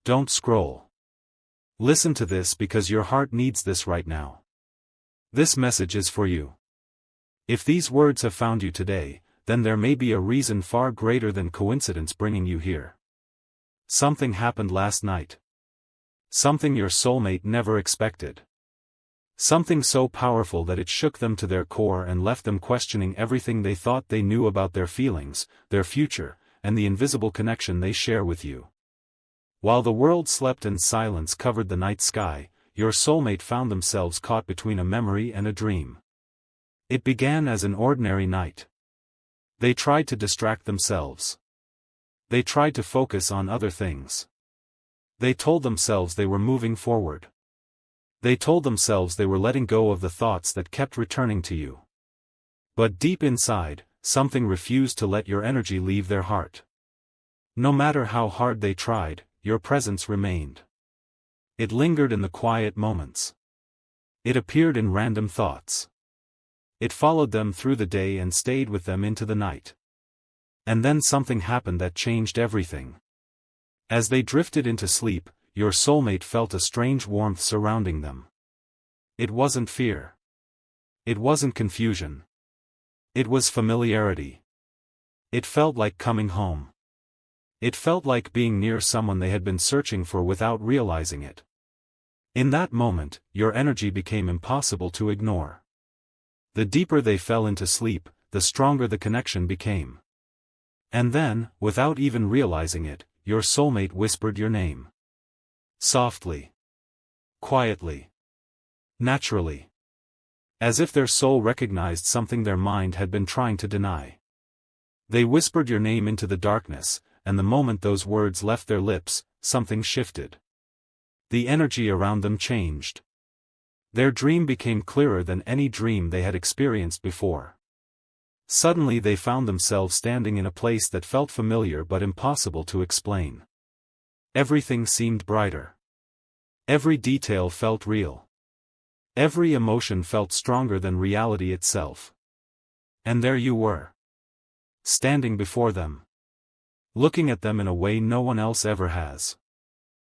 Don't scroll. Listen to this because your heart needs this right now. This message is for you. If these words have found you today, then there may be a reason far greater than coincidence bringing you here. Something happened last night. Something your soulmate never expected. Something so powerful that it shook them to their core and left them questioning everything they thought they knew about their feelings, their future, and the invisible connection they share with you. While the world slept and silence covered the night sky, your soulmate found themselves caught between a memory and a dream. It began as an ordinary night. They tried to distract themselves. They tried to focus on other things. They told themselves they were moving forward. They told themselves they were letting go of the thoughts that kept returning to you. But deep inside, something refused to let your energy leave their heart. No matter how hard they tried, your presence remained. It lingered in the quiet moments. It appeared in random thoughts. It followed them through the day and stayed with them into the night. And then something happened that changed everything. As they drifted into sleep, your soulmate felt a strange warmth surrounding them. It wasn't fear. It wasn't confusion. It was familiarity. It felt like coming home. It felt like being near someone they had been searching for without realizing it. In that moment, your energy became impossible to ignore. The deeper they fell into sleep, the stronger the connection became. And then, without even realizing it, your soulmate whispered your name. Softly. Quietly. Naturally. As if their soul recognized something their mind had been trying to deny. They whispered your name into the darkness, and the moment those words left their lips, something shifted. The energy around them changed. Their dream became clearer than any dream they had experienced before. Suddenly they found themselves standing in a place that felt familiar but impossible to explain. Everything seemed brighter. Every detail felt real. Every emotion felt stronger than reality itself. And there you were. Standing before them. Looking at them in a way no one else ever has.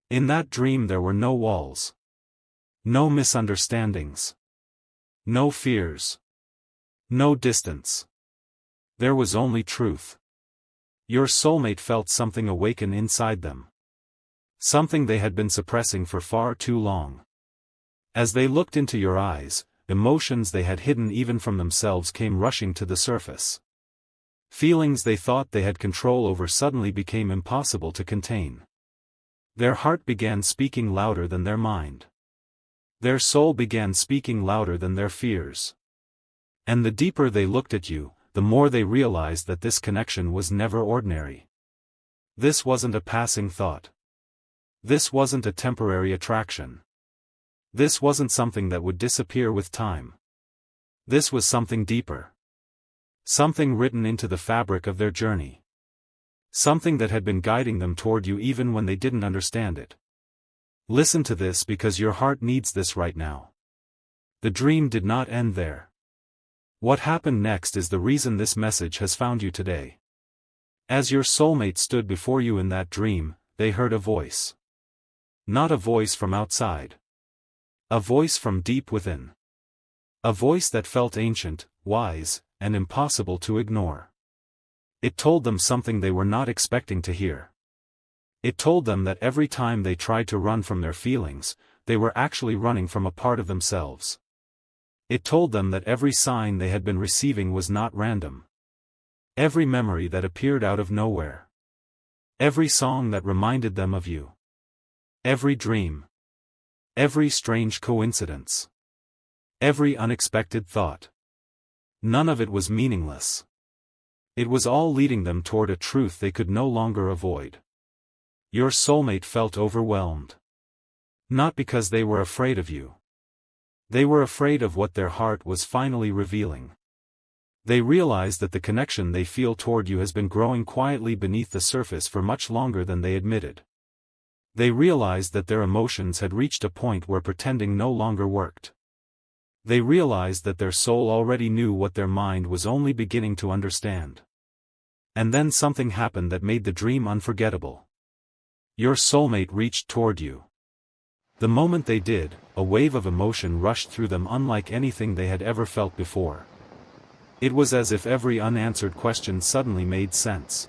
In that dream there were no walls. No misunderstandings. No fears. No distance. There was only truth. Your soulmate felt something awaken inside them. Something they had been suppressing for far too long. As they looked into your eyes, emotions they had hidden even from themselves came rushing to the surface. Feelings they thought they had control over suddenly became impossible to contain. Their heart began speaking louder than their mind. Their soul began speaking louder than their fears. And the deeper they looked at you, the more they realized that this connection was never ordinary. This wasn't a passing thought. This wasn't a temporary attraction. This wasn't something that would disappear with time. This was something deeper. Something written into the fabric of their journey. Something that had been guiding them toward you even when they didn't understand it. Listen to this because your heart needs this right now. The dream did not end there. What happened next is the reason this message has found you today. As your soulmate stood before you in that dream, they heard a voice. Not a voice from outside. A voice from deep within. A voice that felt ancient, wise, and impossible to ignore. It told them something they were not expecting to hear. It told them that every time they tried to run from their feelings, they were actually running from a part of themselves. It told them that every sign they had been receiving was not random. Every memory that appeared out of nowhere. Every song that reminded them of you. Every dream. Every strange coincidence. Every unexpected thought. None of it was meaningless. It was all leading them toward a truth they could no longer avoid. Your soulmate felt overwhelmed. Not because they were afraid of you. They were afraid of what their heart was finally revealing. They realized that the connection they feel toward you has been growing quietly beneath the surface for much longer than they admitted. They realized that their emotions had reached a point where pretending no longer worked. They realized that their soul already knew what their mind was only beginning to understand. And then something happened that made the dream unforgettable. Your soulmate reached toward you. The moment they did, a wave of emotion rushed through them unlike anything they had ever felt before. It was as if every unanswered question suddenly made sense.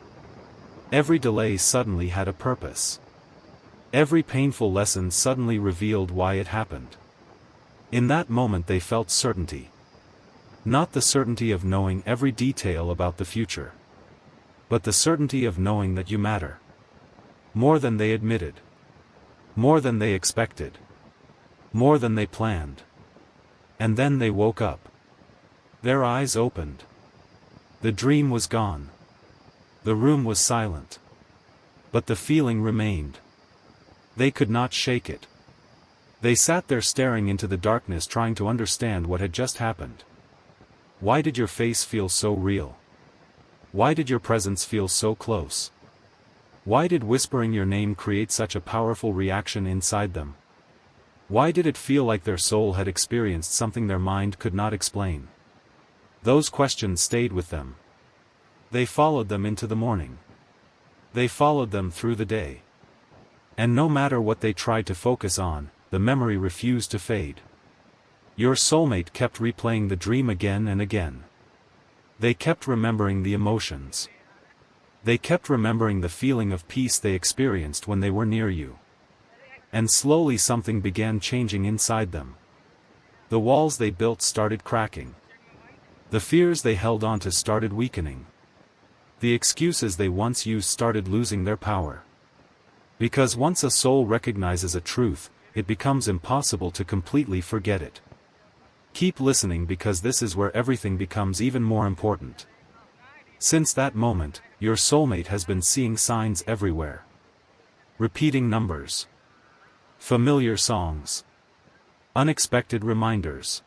Every delay suddenly had a purpose. Every painful lesson suddenly revealed why it happened. In that moment they felt certainty. Not the certainty of knowing every detail about the future, but the certainty of knowing that you matter. More than they admitted. More than they expected. More than they planned. And then they woke up. Their eyes opened. The dream was gone. The room was silent. But the feeling remained. They could not shake it. They sat there staring into the darkness trying to understand what had just happened. Why did your face feel so real? Why did your presence feel so close? Why did whispering your name create such a powerful reaction inside them? Why did it feel like their soul had experienced something their mind could not explain? Those questions stayed with them. They followed them into the morning. They followed them through the day. And no matter what they tried to focus on, the memory refused to fade. Your soulmate kept replaying the dream again and again. They kept remembering the emotions. They kept remembering the feeling of peace they experienced when they were near you. And slowly something began changing inside them. The walls they built started cracking. The fears they held onto started weakening. The excuses they once used started losing their power. Because once a soul recognizes a truth, it becomes impossible to completely forget it. Keep listening because this is where everything becomes even more important. Since that moment, your soulmate has been seeing signs everywhere. Repeating numbers. Familiar songs. Unexpected reminders.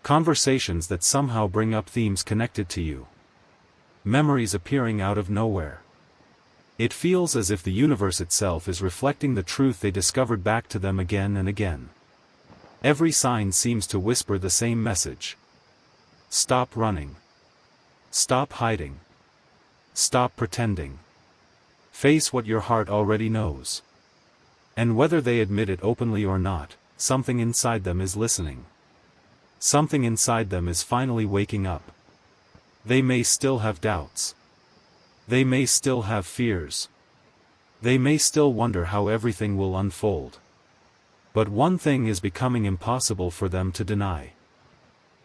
Conversations that somehow bring up themes connected to you. Memories appearing out of nowhere. It feels as if the universe itself is reflecting the truth they discovered back to them again and again. Every sign seems to whisper the same message. Stop running. Stop hiding. Stop pretending. Face what your heart already knows. And whether they admit it openly or not, something inside them is listening. Something inside them is finally waking up. They may still have doubts. They may still have fears. They may still wonder how everything will unfold. But one thing is becoming impossible for them to deny.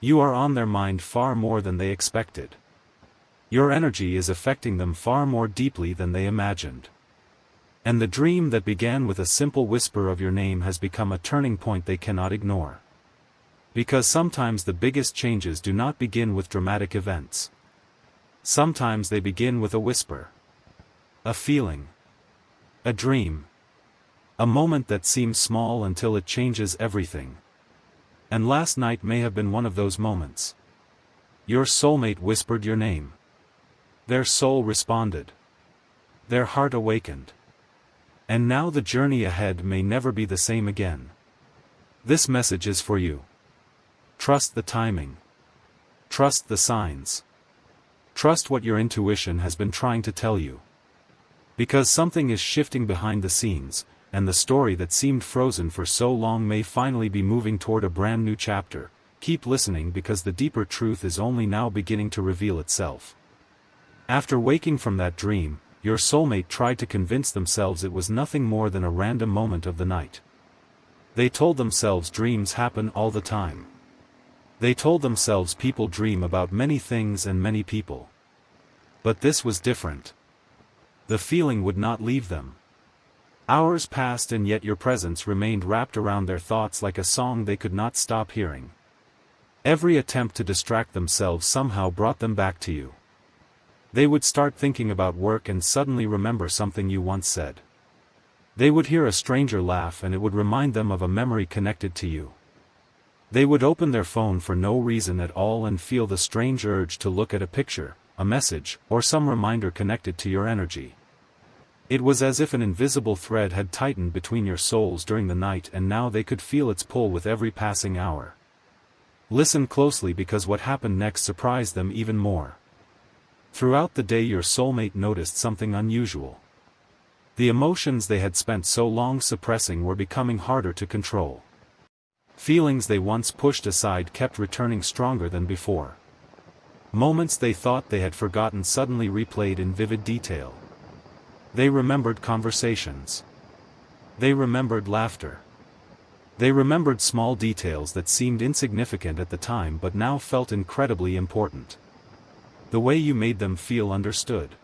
You are on their mind far more than they expected. Your energy is affecting them far more deeply than they imagined. And the dream that began with a simple whisper of your name has become a turning point they cannot ignore. Because sometimes the biggest changes do not begin with dramatic events. Sometimes they begin with a whisper. A feeling. A dream. A moment that seems small until it changes everything. And last night may have been one of those moments. Your soulmate whispered your name. Their soul responded. Their heart awakened. And now the journey ahead may never be the same again. This message is for you. Trust the timing. Trust the signs. Trust what your intuition has been trying to tell you. Because something is shifting behind the scenes, and the story that seemed frozen for so long may finally be moving toward a brand new chapter. Keep listening because the deeper truth is only now beginning to reveal itself. After waking from that dream, your soulmate tried to convince themselves it was nothing more than a random moment of the night. They told themselves dreams happen all the time. They told themselves people dream about many things and many people. But this was different. The feeling would not leave them. Hours passed and yet your presence remained wrapped around their thoughts like a song they could not stop hearing. Every attempt to distract themselves somehow brought them back to you. They would start thinking about work and suddenly remember something you once said. They would hear a stranger laugh and it would remind them of a memory connected to you. They would open their phone for no reason at all and feel the strange urge to look at a picture, a message, or some reminder connected to your energy. It was as if an invisible thread had tightened between your souls during the night and now they could feel its pull with every passing hour. Listen closely because what happened next surprised them even more. Throughout the day your soulmate noticed something unusual. The emotions they had spent so long suppressing were becoming harder to control. Feelings they once pushed aside kept returning stronger than before. Moments they thought they had forgotten suddenly replayed in vivid detail. They remembered conversations. They remembered laughter. They remembered small details that seemed insignificant at the time but now felt incredibly important. The way you made them feel understood.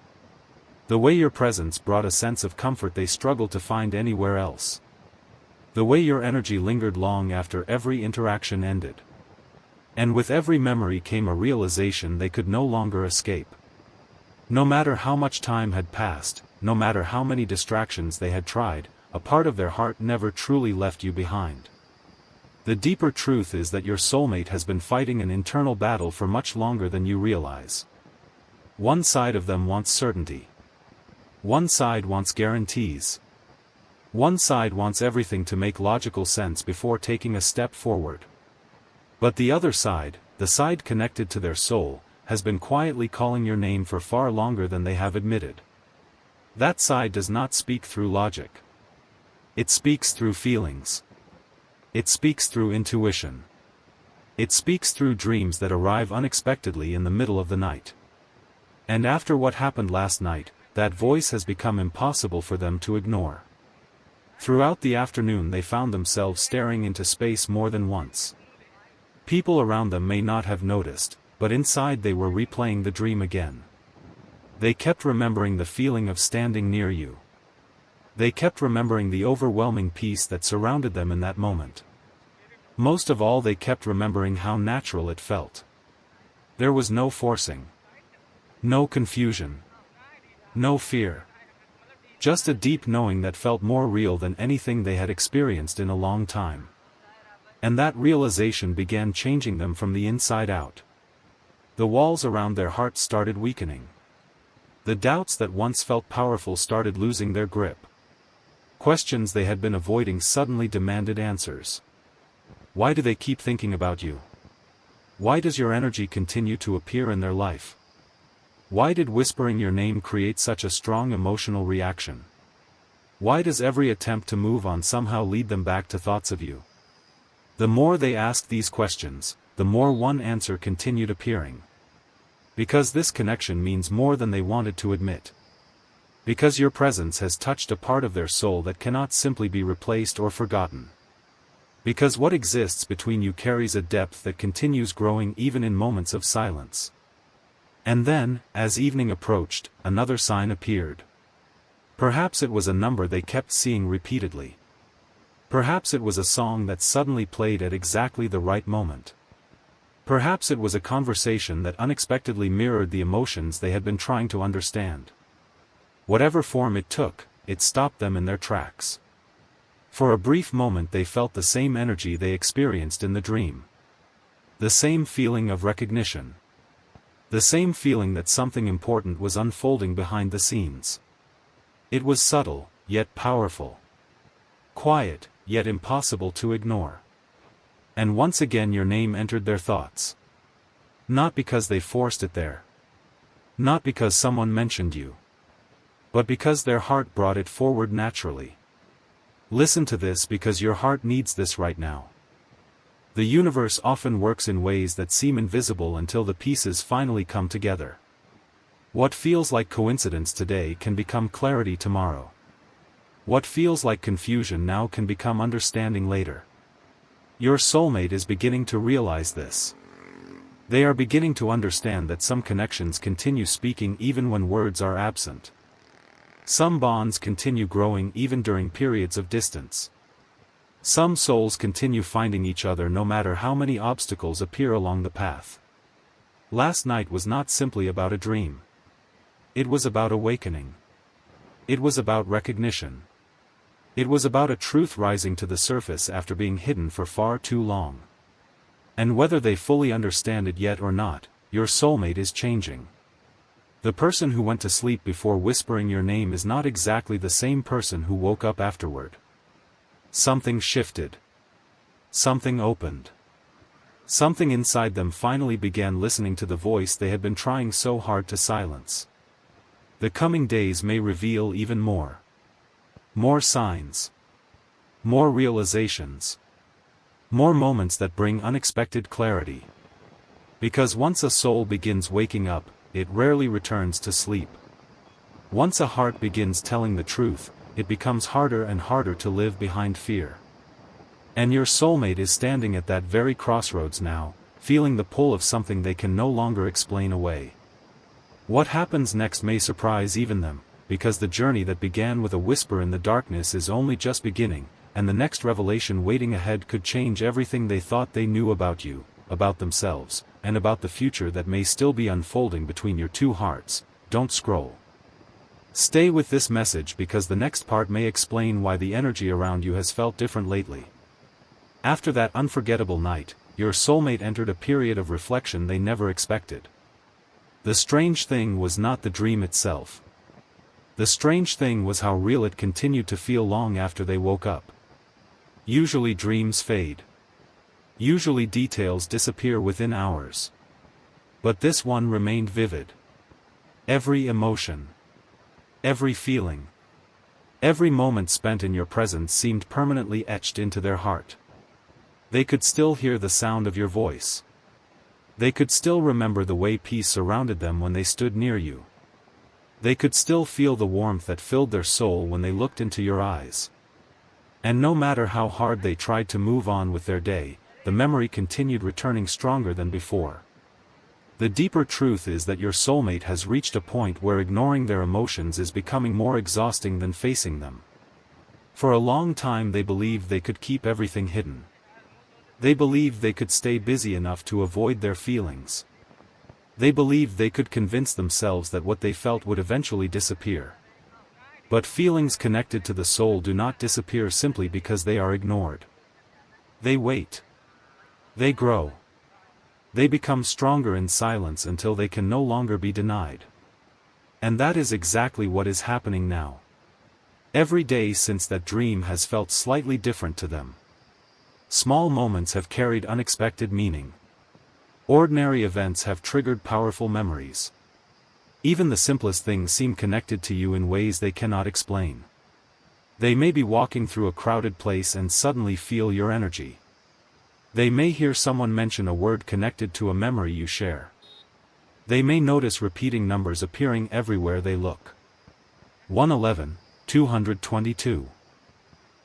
The way your presence brought a sense of comfort they struggled to find anywhere else. The way your energy lingered long after every interaction ended. And with every memory came a realization they could no longer escape. No matter how much time had passed, no matter how many distractions they had tried, a part of their heart never truly left you behind. The deeper truth is that your soulmate has been fighting an internal battle for much longer than you realize. One side of them wants certainty. One side wants guarantees. One side wants everything to make logical sense before taking a step forward. But the other side, the side connected to their soul, has been quietly calling your name for far longer than they have admitted. That side does not speak through logic. It speaks through feelings. It speaks through intuition. It speaks through dreams that arrive unexpectedly in the middle of the night. And after what happened last night, that voice has become impossible for them to ignore. Throughout the afternoon they found themselves staring into space more than once. People around them may not have noticed, but inside they were replaying the dream again. They kept remembering the feeling of standing near you. They kept remembering the overwhelming peace that surrounded them in that moment. Most of all, they kept remembering how natural it felt. There was no forcing. No confusion. No fear. Just a deep knowing that felt more real than anything they had experienced in a long time. And that realization began changing them from the inside out. The walls around their hearts started weakening. The doubts that once felt powerful started losing their grip. Questions they had been avoiding suddenly demanded answers. Why do they keep thinking about you? Why does your energy continue to appear in their life? Why did whispering your name create such a strong emotional reaction? Why does every attempt to move on somehow lead them back to thoughts of you? The more they asked these questions, the more one answer continued appearing. Because this connection means more than they wanted to admit. Because your presence has touched a part of their soul that cannot simply be replaced or forgotten. Because what exists between you carries a depth that continues growing even in moments of silence. And then, as evening approached, another sign appeared. Perhaps it was a number they kept seeing repeatedly. Perhaps it was a song that suddenly played at exactly the right moment. Perhaps it was a conversation that unexpectedly mirrored the emotions they had been trying to understand. Whatever form it took, it stopped them in their tracks. For a brief moment they felt the same energy they experienced in the dream. The same feeling of recognition. The same feeling that something important was unfolding behind the scenes. It was subtle, yet powerful. Quiet, yet impossible to ignore. And once again your name entered their thoughts. Not because they forced it there. Not because someone mentioned you. But because their heart brought it forward naturally. Listen to this because your heart needs this right now. The universe often works in ways that seem invisible until the pieces finally come together. What feels like coincidence today can become clarity tomorrow. What feels like confusion now can become understanding later. Your soulmate is beginning to realize this. They are beginning to understand that some connections continue speaking even when words are absent. Some bonds continue growing even during periods of distance. Some souls continue finding each other no matter how many obstacles appear along the path. Last night was not simply about a dream. It was about awakening. It was about recognition. It was about a truth rising to the surface after being hidden for far too long. And whether they fully understand it yet or not, your soulmate is changing. The person who went to sleep before whispering your name is not exactly the same person who woke up afterward. Something shifted. Something opened. Something inside them finally began listening to the voice they had been trying so hard to silence. The coming days may reveal even more. More signs. More realizations. More moments that bring unexpected clarity. Because once a soul begins waking up, it rarely returns to sleep. Once a heart begins telling the truth, it becomes harder and harder to live behind fear. And your soulmate is standing at that very crossroads now, feeling the pull of something they can no longer explain away. What happens next may surprise even them, because the journey that began with a whisper in the darkness is only just beginning, and the next revelation waiting ahead could change everything they thought they knew about you, about themselves, and about the future that may still be unfolding between your two hearts. Don't scroll. Stay with this message because the next part may explain why the energy around you has felt different lately. After that unforgettable night, your soulmate entered a period of reflection they never expected. The strange thing was not the dream itself. The strange thing was how real it continued to feel long after they woke up. Usually dreams fade. Usually details disappear within hours. But this one remained vivid. Every emotion. Every feeling. Every moment spent in your presence seemed permanently etched into their heart. They could still hear the sound of your voice. They could still remember the way peace surrounded them when they stood near you. They could still feel the warmth that filled their soul when they looked into your eyes. And no matter how hard they tried to move on with their day, the memory continued returning stronger than before. The deeper truth is that your soulmate has reached a point where ignoring their emotions is becoming more exhausting than facing them. For a long time they believed they could keep everything hidden. They believed they could stay busy enough to avoid their feelings. They believed they could convince themselves that what they felt would eventually disappear. But feelings connected to the soul do not disappear simply because they are ignored. They wait. They grow. They become stronger in silence until they can no longer be denied. And that is exactly what is happening now. Every day since that dream has felt slightly different to them. Small moments have carried unexpected meaning. Ordinary events have triggered powerful memories. Even the simplest things seem connected to you in ways they cannot explain. They may be walking through a crowded place and suddenly feel your energy. They may hear someone mention a word connected to a memory you share. They may notice repeating numbers appearing everywhere they look. 111, 222.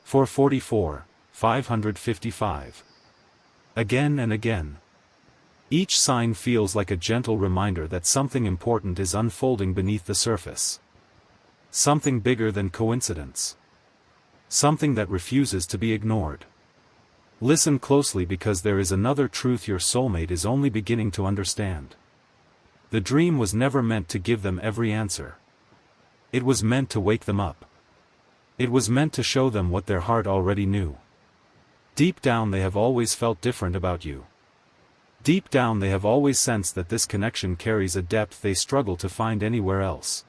444, 555. Again and again. Each sign feels like a gentle reminder that something important is unfolding beneath the surface. Something bigger than coincidence. Something that refuses to be ignored. Listen closely because there is another truth your soulmate is only beginning to understand. The dream was never meant to give them every answer. It was meant to wake them up. It was meant to show them what their heart already knew. Deep down they have always felt different about you. Deep down they have always sensed that this connection carries a depth they struggle to find anywhere else.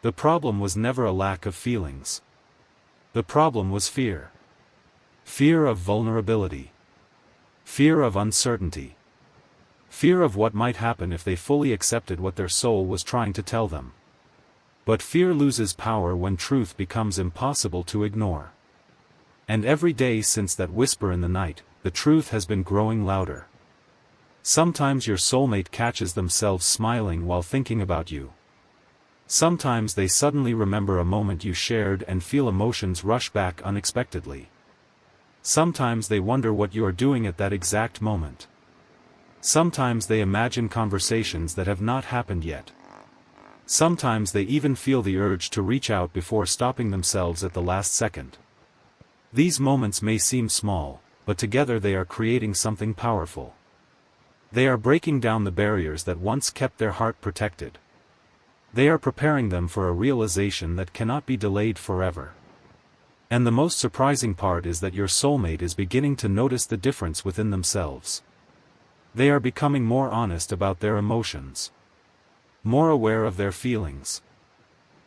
The problem was never a lack of feelings. The problem was fear. Fear of vulnerability. Fear of uncertainty. Fear of what might happen if they fully accepted what their soul was trying to tell them. But fear loses power when truth becomes impossible to ignore. And every day since that whisper in the night, the truth has been growing louder. Sometimes your soulmate catches themselves smiling while thinking about you. Sometimes they suddenly remember a moment you shared and feel emotions rush back unexpectedly. Sometimes they wonder what you are doing at that exact moment. Sometimes they imagine conversations that have not happened yet. Sometimes they even feel the urge to reach out before stopping themselves at the last second. These moments may seem small, but together they are creating something powerful. They are breaking down the barriers that once kept their heart protected. They are preparing them for a realization that cannot be delayed forever. And the most surprising part is that your soulmate is beginning to notice the difference within themselves. They are becoming more honest about their emotions. More aware of their feelings.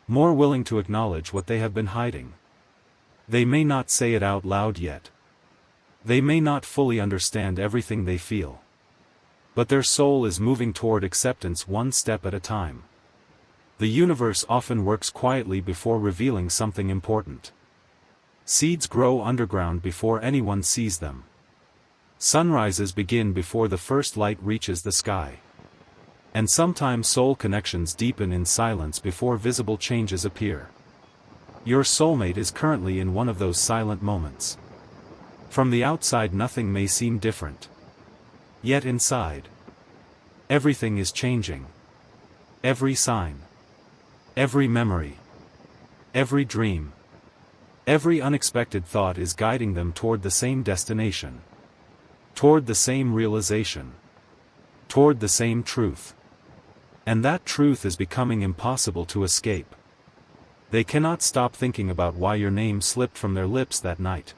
More willing to acknowledge what they have been hiding. They may not say it out loud yet. They may not fully understand everything they feel. But their soul is moving toward acceptance one step at a time. The universe often works quietly before revealing something important. Seeds grow underground before anyone sees them. Sunrises begin before the first light reaches the sky. And sometimes soul connections deepen in silence before visible changes appear. Your soulmate is currently in one of those silent moments. From the outside nothing may seem different. Yet inside, everything is changing. Every sign, every memory, every dream, every unexpected thought is guiding them toward the same destination. Toward the same realization. Toward the same truth. And that truth is becoming impossible to escape. They cannot stop thinking about why your name slipped from their lips that night.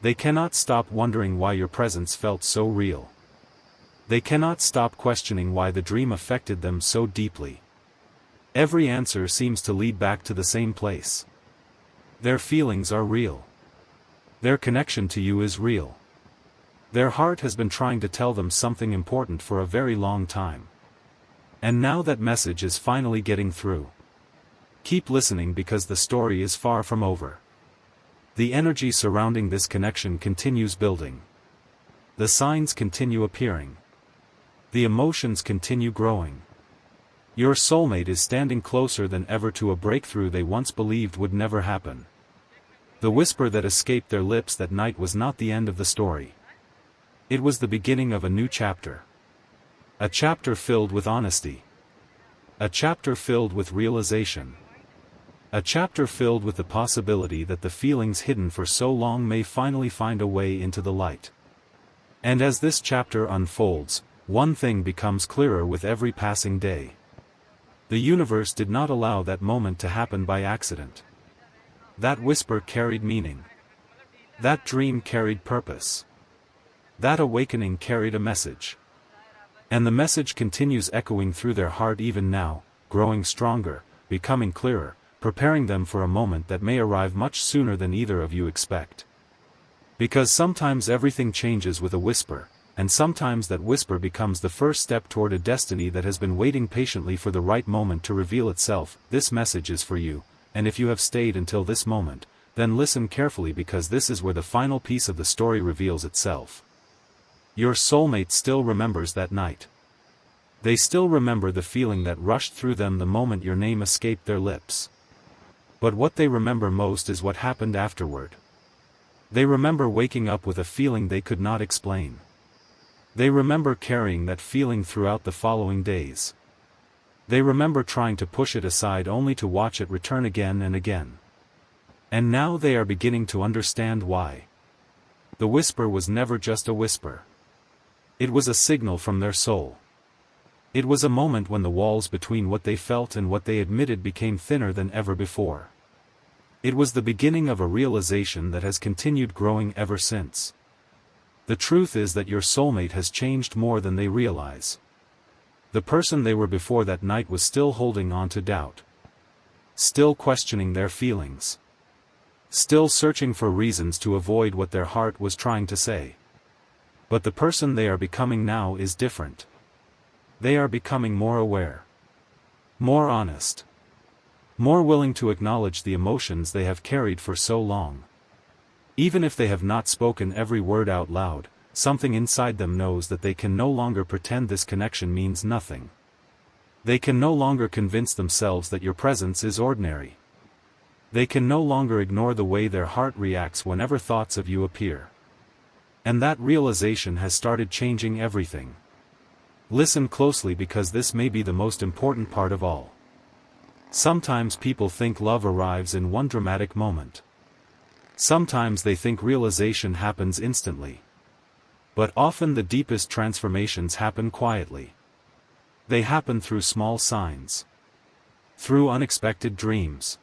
They cannot stop wondering why your presence felt so real. They cannot stop questioning why the dream affected them so deeply. Every answer seems to lead back to the same place. Their feelings are real. Their connection to you is real. Their heart has been trying to tell them something important for a very long time. And now that message is finally getting through. Keep listening because the story is far from over. The energy surrounding this connection continues building. The signs continue appearing. The emotions continue growing. Your soulmate is standing closer than ever to a breakthrough they once believed would never happen. The whisper that escaped their lips that night was not the end of the story. It was the beginning of a new chapter. A chapter filled with honesty. A chapter filled with realization. A chapter filled with the possibility that the feelings hidden for so long may finally find a way into the light. And as this chapter unfolds, one thing becomes clearer with every passing day. The universe did not allow that moment to happen by accident. That whisper carried meaning. That dream carried purpose. That awakening carried a message. And the message continues echoing through their heart even now, growing stronger, becoming clearer, preparing them for a moment that may arrive much sooner than either of you expect. Because sometimes everything changes with a whisper, and sometimes that whisper becomes the first step toward a destiny that has been waiting patiently for the right moment to reveal itself. This message is for you, and if you have stayed until this moment, then listen carefully because this is where the final piece of the story reveals itself. Your soulmate still remembers that night. They still remember the feeling that rushed through them the moment your name escaped their lips. But what they remember most is what happened afterward. They remember waking up with a feeling they could not explain. They remember carrying that feeling throughout the following days. They remember trying to push it aside only to watch it return again and again. And now they are beginning to understand why. The whisper was never just a whisper. It was a signal from their soul. It was a moment when the walls between what they felt and what they admitted became thinner than ever before. It was the beginning of a realization that has continued growing ever since. The truth is that your soulmate has changed more than they realize. The person they were before that night was still holding on to doubt. Still questioning their feelings. Still searching for reasons to avoid what their heart was trying to say. But the person they are becoming now is different. They are becoming more aware. More honest. More willing to acknowledge the emotions they have carried for so long. Even if they have not spoken every word out loud, something inside them knows that they can no longer pretend this connection means nothing. They can no longer convince themselves that your presence is ordinary. They can no longer ignore the way their heart reacts whenever thoughts of you appear. And that realization has started changing everything. Listen closely because this may be the most important part of all. Sometimes people think love arrives in one dramatic moment. Sometimes they think realization happens instantly. But often the deepest transformations happen quietly. They happen through small signs. Through unexpected dreams.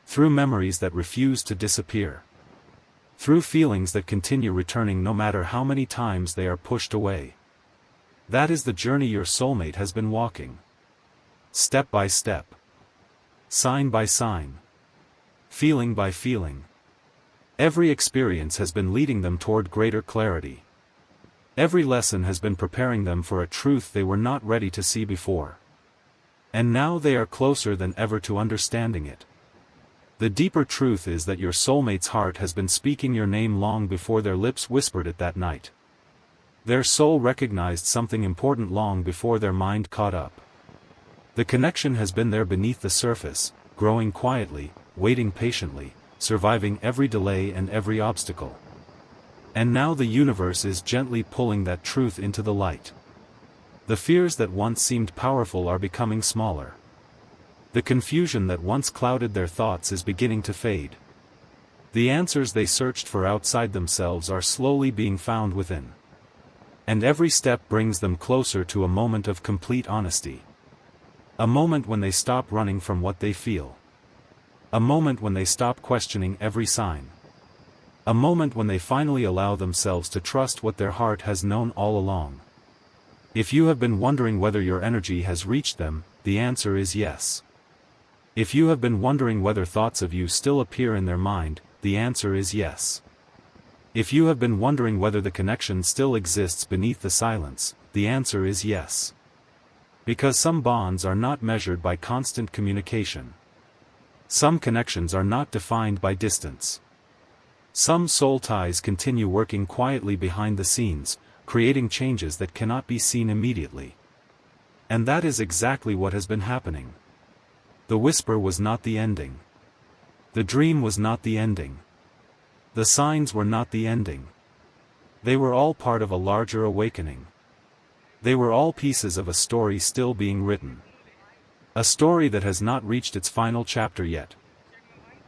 Through memories that refuse to disappear. Through feelings that continue returning no matter how many times they are pushed away. That is the journey your soulmate has been walking. Step by step. Sign by sign. Feeling by feeling. Every experience has been leading them toward greater clarity. Every lesson has been preparing them for a truth they were not ready to see before. And now they are closer than ever to understanding it. The deeper truth is that your soulmate's heart has been speaking your name long before their lips whispered it that night. Their soul recognized something important long before their mind caught up. The connection has been there beneath the surface, growing quietly, waiting patiently, surviving every delay and every obstacle. And now the universe is gently pulling that truth into the light. The fears that once seemed powerful are becoming smaller. The confusion that once clouded their thoughts is beginning to fade. The answers they searched for outside themselves are slowly being found within. And every step brings them closer to a moment of complete honesty. A moment when they stop running from what they feel. A moment when they stop questioning every sign. A moment when they finally allow themselves to trust what their heart has known all along. If you have been wondering whether your energy has reached them, the answer is yes. If you have been wondering whether thoughts of you still appear in their mind, the answer is yes. If you have been wondering whether the connection still exists beneath the silence, the answer is yes. Because some bonds are not measured by constant communication. Some connections are not defined by distance. Some soul ties continue working quietly behind the scenes, creating changes that cannot be seen immediately. And that is exactly what has been happening. The whisper was not the ending. The dream was not the ending. The signs were not the ending. They were all part of a larger awakening. They were all pieces of a story still being written. A story that has not reached its final chapter yet.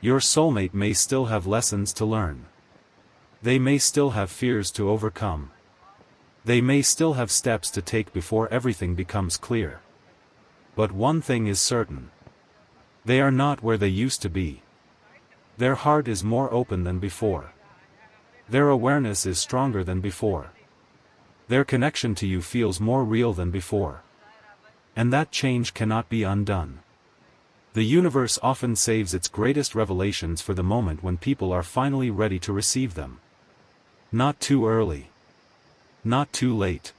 Your soulmate may still have lessons to learn. They may still have fears to overcome. They may still have steps to take before everything becomes clear. But one thing is certain. They are not where they used to be. Their heart is more open than before. Their awareness is stronger than before. Their connection to you feels more real than before. And that change cannot be undone. The universe often saves its greatest revelations for the moment when people are finally ready to receive them. Not too early. Not too late.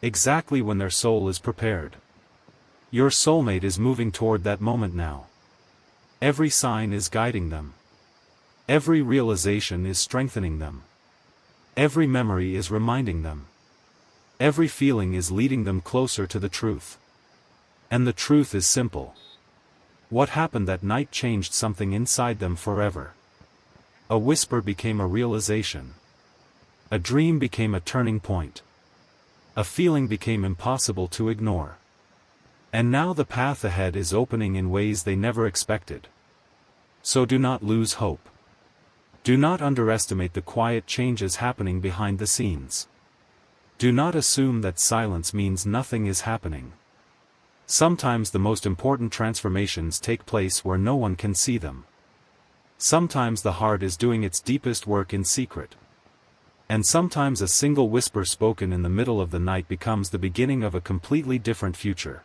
Exactly when their soul is prepared. Your soulmate is moving toward that moment now. Every sign is guiding them. Every realization is strengthening them. Every memory is reminding them. Every feeling is leading them closer to the truth. And the truth is simple. What happened that night changed something inside them forever. A whisper became a realization. A dream became a turning point. A feeling became impossible to ignore. And now the path ahead is opening in ways they never expected. So do not lose hope. Do not underestimate the quiet changes happening behind the scenes. Do not assume that silence means nothing is happening. Sometimes the most important transformations take place where no one can see them. Sometimes the heart is doing its deepest work in secret. And sometimes a single whisper spoken in the middle of the night becomes the beginning of a completely different future.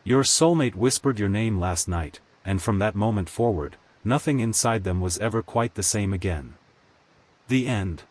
Your soulmate whispered your name last night, and from that moment forward, nothing inside them was ever quite the same again. The end.